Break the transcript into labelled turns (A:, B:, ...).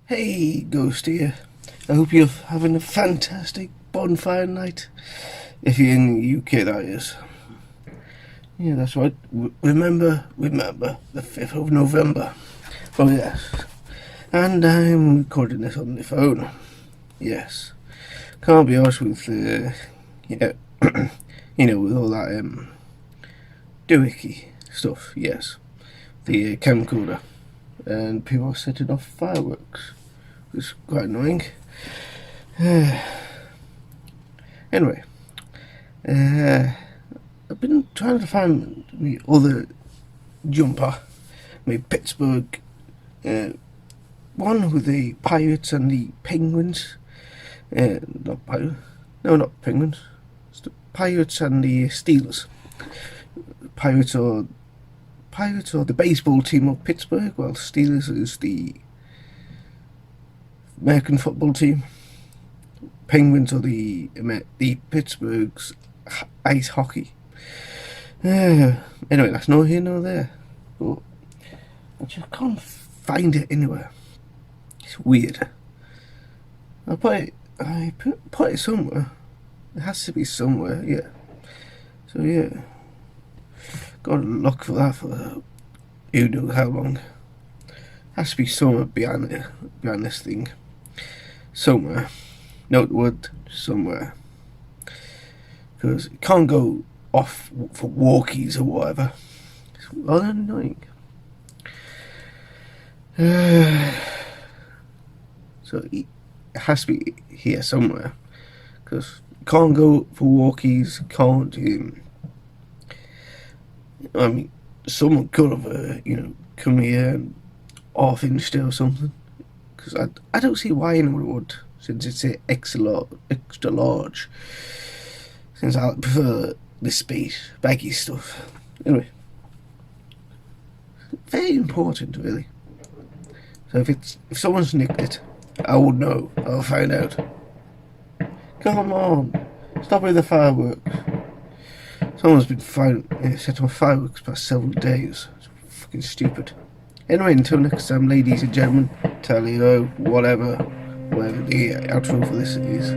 A: Hey, Ghost here. I hope you're having a fantastic bonfire night. If you're in the UK, that is. Yeah, that's right. Remember, the 5th of November. Oh, yes. And I'm recording this on the phone. Yes. Can't be arsed with, yeah, with all that, doohickey stuff, yes. The camcorder. And people are setting off fireworks. It's quite annoying. Anyway, I've been trying to find the other jumper, my Pittsburgh, one with the Pirates and the Penguins. Not Pirates. No, not Penguins. It's the Pirates and the Steelers. Pirates are the baseball team of Pittsburgh, while Steelers is the American football team. Penguins are the Pittsburgh's ice hockey. Anyway, that's no here nor there. But I just can't find it anywhere. It's weird. I put it somewhere. It has to be somewhere, yeah. So yeah, gotta look for that for who knows how long. Has to be somewhere behind this thing. Somewhere. Note the word somewhere. Because it can't go off for walkies or whatever. It's rather annoying. So it has to be here somewhere. Because it can't go for walkies, can't. I mean, someone could have, come here and off-inched it or something. Because I don't see why anyone would, since it's extra large. Since I prefer the space, baggy stuff. Anyway, very important, really. So if someone's nicked it, I would know. I'll find out. Come on, stop with the fireworks. Someone's been set on fireworks past several days. It's fucking stupid. Anyway, until next time, ladies and gentlemen, tally-ho, whatever the outro for this is.